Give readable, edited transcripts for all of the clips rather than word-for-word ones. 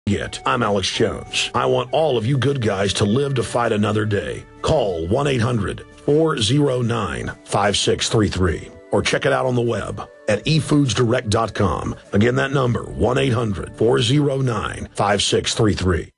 Get. I'm Alex Jones. I want all of you good guys to live to fight another day. Call 1-800-409-5633 or check it out on the web at efoodsdirect.com. Again, that number, 1-800-409-5633.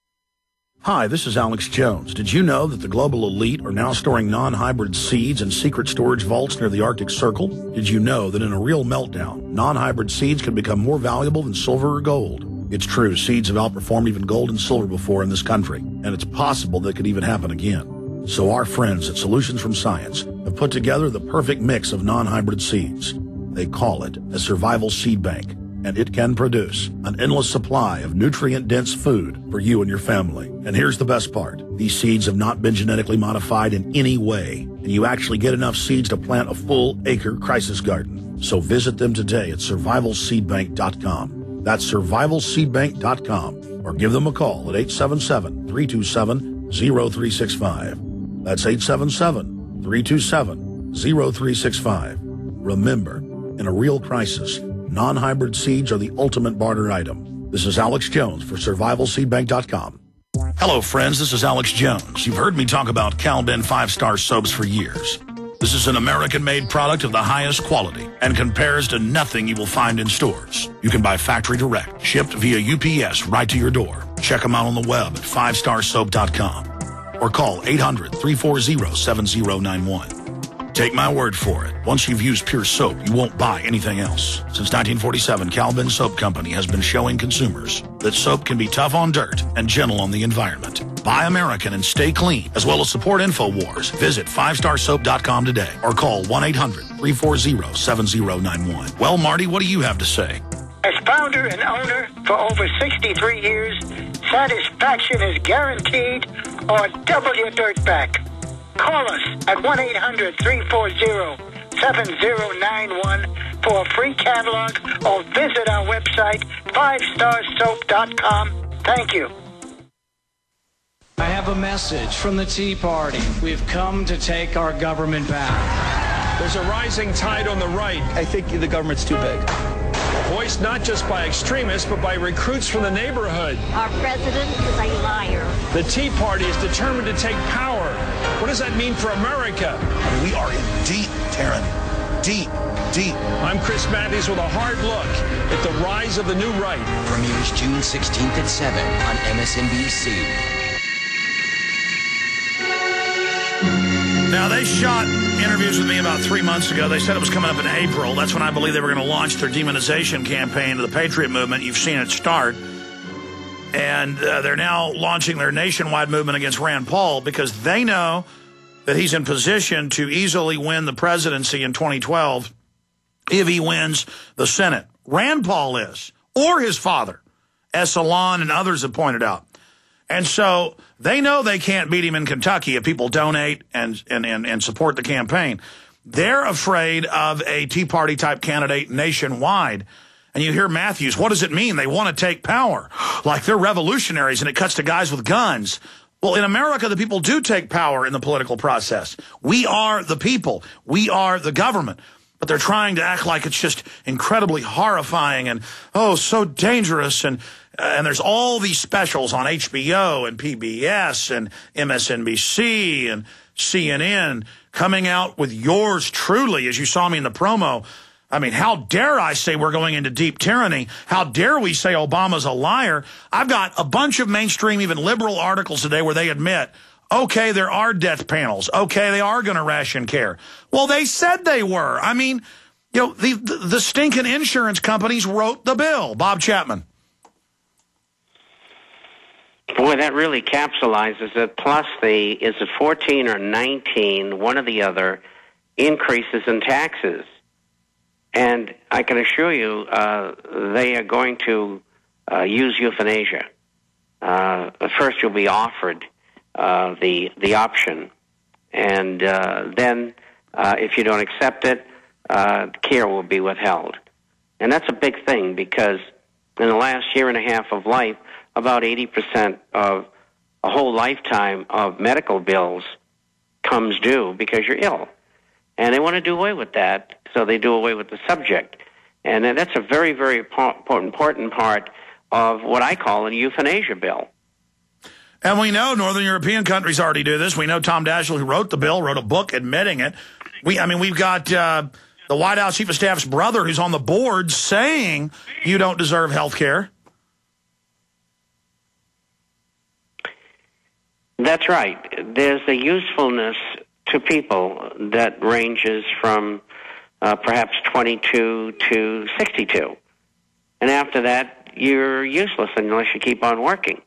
Hi, this is Alex Jones. Did you know that the global elite are now storing non-hybrid seeds in secret storage vaults near the Arctic Circle? Did you know that in a real meltdown, non-hybrid seeds can become more valuable than silver or gold? It's true, seeds have outperformed even gold and silver before in this country, and it's possible that could even happen again. So our friends at Solutions from Science have put together the perfect mix of non-hybrid seeds. They call it a survival seed bank, and it can produce an endless supply of nutrient-dense food for you and your family. And here's the best part. These seeds have not been genetically modified in any way, and you actually get enough seeds to plant a full-acre crisis garden. So visit them today at survivalseedbank.com. That's survivalseedbank.com, or give them a call at 877-327-0365. That's 877-327-0365. Remember, in a real crisis, non-hybrid seeds are the ultimate barter item. This is Alex Jones for survivalseedbank.com. Hello, friends. This is Alex Jones. You've heard me talk about Cal-Ben 5-star soaps for years. This is an American-made product of the highest quality and compares to nothing you will find in stores. You can buy factory direct, shipped via UPS right to your door. Check them out on the web at 5starsoap.com or call 800-340-7091. Take my word for it. Once you've used Pure Soap, you won't buy anything else. Since 1947, Cal-Ben Soap Company has been showing consumers that soap can be tough on dirt and gentle on the environment. Buy American and stay clean, as well as support InfoWars. Visit 5starsoap.com today or call 1-800-340-7091. Well, Marty, what do you have to say? As founder and owner for over 63 years, satisfaction is guaranteed or double your dirt back. Call us at 1-800-340-7091 for a free catalog or visit our website, 5starsoap.com. Thank you. I have a message from the Tea Party. We've come to take our government back. There's a rising tide on the right. I think the government's too big. Voiced not just by extremists, but by recruits from the neighborhood. Our president is a liar. The Tea Party is determined to take power. What does that mean for America? We are in deep tyranny. Deep. I'm Chris Matthews with a hard look at the rise of the new right. Premieres June 16th at 7 on MSNBC. Now, they shot interviews with me about 3 months ago. They said it was coming up in April. That's when I believe they were going to launch their demonization campaign to the Patriot movement. You've seen it start. And they're now launching their nationwide movement against Rand Paul because they know that he's in position to easily win the presidency in 2012 if he wins the Senate. Rand Paul is, or his father, as Alan and others have pointed out. And so they know they can't beat him in Kentucky if people donate and support the campaign. They're afraid of a Tea Party type candidate nationwide. And you hear Matthews, what does it mean? They want to take power. Like they're revolutionaries and it cuts to guys with guns. Well, in America, the people do take power in the political process. We are the people. We are the government. But they're trying to act like it's just incredibly horrifying and, oh, so dangerous. And there's all these specials on HBO and PBS and MSNBC and CNN coming out with yours truly, as you saw me in the promo. I mean, how dare I say we're going into deep tyranny? How dare we say Obama's a liar? I've got a bunch of mainstream, even liberal articles today where they admit, okay, there are death panels. Okay, they are going to ration care. Well, they said they were. I mean, you know, the stinking insurance companies wrote the bill. Bob Chapman. Boy, that really capsulizes it. Plus, is it 14 or 19, one or the other, increases in taxes. And I can assure you they are going to use euthanasia. First, you'll be offered the option. And then, if you don't accept it, care will be withheld. And that's a big thing because in the last year and a half of life, about 80% of a whole lifetime of medical bills comes due because you're ill. And they want to do away with that, so they do away with the subject. And that's a very, very important part of what I call a euthanasia bill. And we know Northern European countries already do this. We know Tom Daschle, who wrote the bill, wrote a book admitting it. We've got the White House Chief of Staff's brother who's on the board saying you don't deserve health care. That's right. There's a usefulness to people that ranges from perhaps 22 to 62. And after that, you're useless unless you keep on working.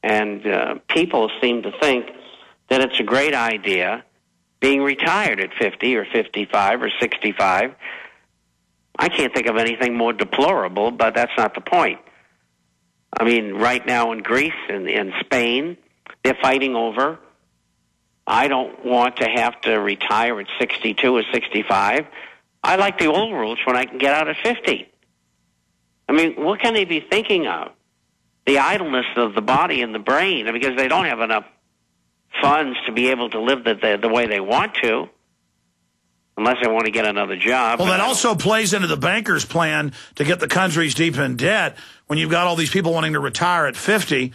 And people seem to think that it's a great idea being retired at 50 or 55 or 65. I can't think of anything more deplorable, but that's not the point. I mean, right now in Greece and in Spain, they're fighting over, I don't want to have to retire at 62 or 65. I like the old rules when I can get out at 50. I mean, what can they be thinking of? The idleness of the body and the brain, because they don't have enough funds to be able to live the way they want to, unless they want to get another job. Well, that also plays into the bankers' plan to get the countries deep in debt when you've got all these people wanting to retire at 50.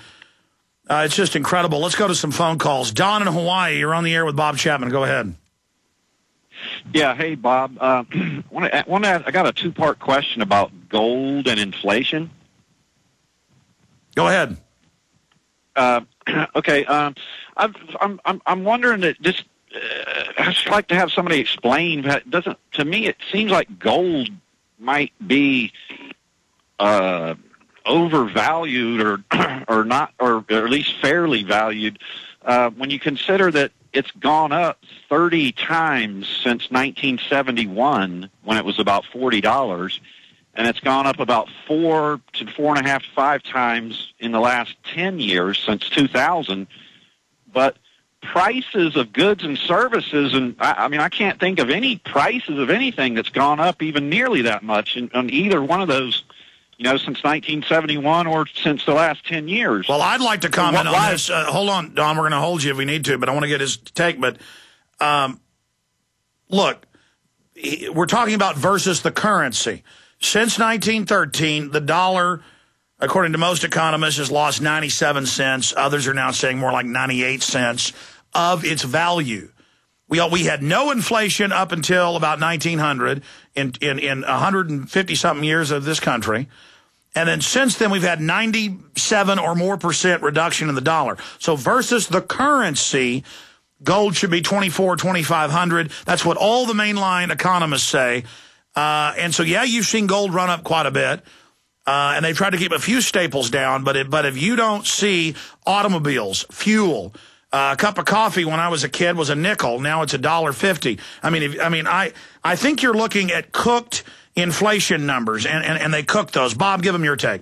It's just incredible. Let's go to some phone calls. Don in Hawaii, you're on the air with Bob Chapman. Go ahead. Yeah, hey, Bob. I got a two-part question about gold and inflation. Go ahead. Okay. I'm wondering that just I'd just like to have somebody explain. To me, it seems like gold might be overvalued or not, or at least fairly valued when you consider that it's gone up 30 times since 1971 when it was about $40, and it's gone up about 4 to 4.5 to 5 times in the last 10 years since 2000. But prices of goods and services, and I mean, I can't think of any prices of anything that's gone up even nearly that much on either one of those, since 1971 or since the last 10 years. Well, I'd like to comment on this. Hold on, Don. We're going to hold you if we need to, but I want to get his take. But look, we're talking about versus the currency. Since 1913, the dollar, according to most economists, has lost 97 cents. Others are now saying more like 98 cents of its value. We had no inflation up until about 1900 in 150-something years of this country. And then since then, we've had 97 or more % reduction in the dollar. So versus the currency, gold should be $2,400-$2,500. That's what all the mainline economists say. And so, yeah, you've seen gold run up quite a bit. And they've tried to keep a few staples down. But if you don't see automobiles, fuel, a cup of coffee when I was a kid was a nickel. Now it's $1.50. I think you're looking at cooked inflation numbers, and they cook those. Bob, give them your take.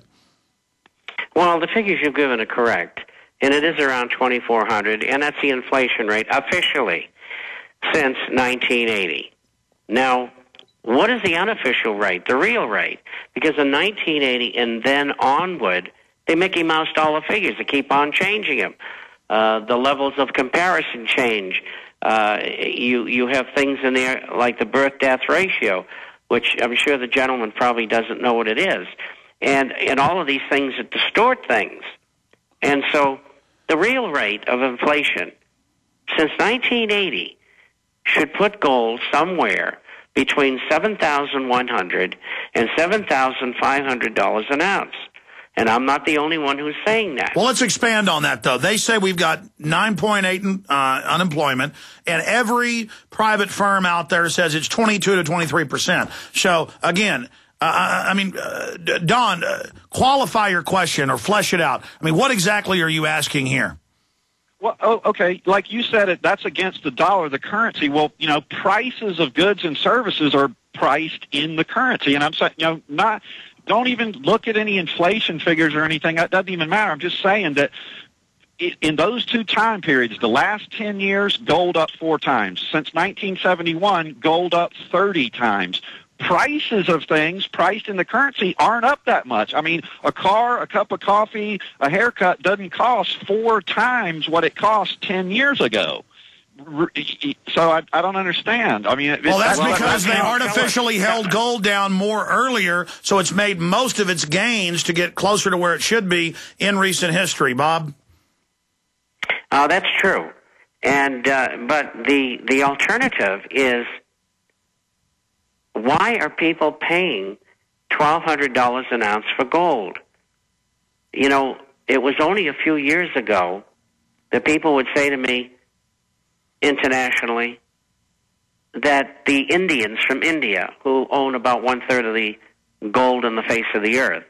Well, the figures you've given are correct, and it is around 2,400, and that's the inflation rate officially since 1980. Now, what is the unofficial rate, the real rate? Because in 1980 and then onward, they Mickey Moused all the figures. They keep on changing them. The levels of comparison change. You have things in there like the birth-death ratio, which I'm sure the gentleman probably doesn't know what it is. And all of these things that distort things. And so the real rate of inflation since 1980 should put gold somewhere between $7,100 and $7,500 an ounce. And I'm not the only one who's saying that. Well, let's expand on that, though. They say we've got 9.8 unemployment, and every private firm out there says it's 22 to 23%. So, again, Don, qualify your question or flesh it out. I mean, what exactly are you asking here? Well, okay, like you said, that's against the dollar, the currency. Well, prices of goods and services are priced in the currency. And I'm saying, don't even look at any inflation figures or anything. That doesn't even matter. I'm just saying that in those two time periods, the last 10 years, gold up 4 times. Since 1971, gold up 30 times. Prices of things priced in the currency aren't up that much. I mean, a car, a cup of coffee, a haircut doesn't cost 4 times what it cost 10 years ago. So I don't understand. I mean, well, that's because they artificially held gold down more earlier, so it's made most of its gains to get closer to where it should be in recent history. Bob? That's true. And but the alternative is, why are people paying $1,200 an ounce for gold? You know, it was only a few years ago that people would say to me internationally that the Indians from India, who own about 1/3 of the gold on the face of the earth,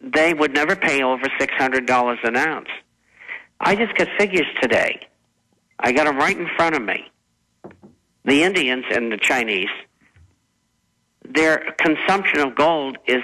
they would never pay over $600 an ounce. I just got figures today. I got them right in front of me. The Indians and the Chinese, their consumption of gold is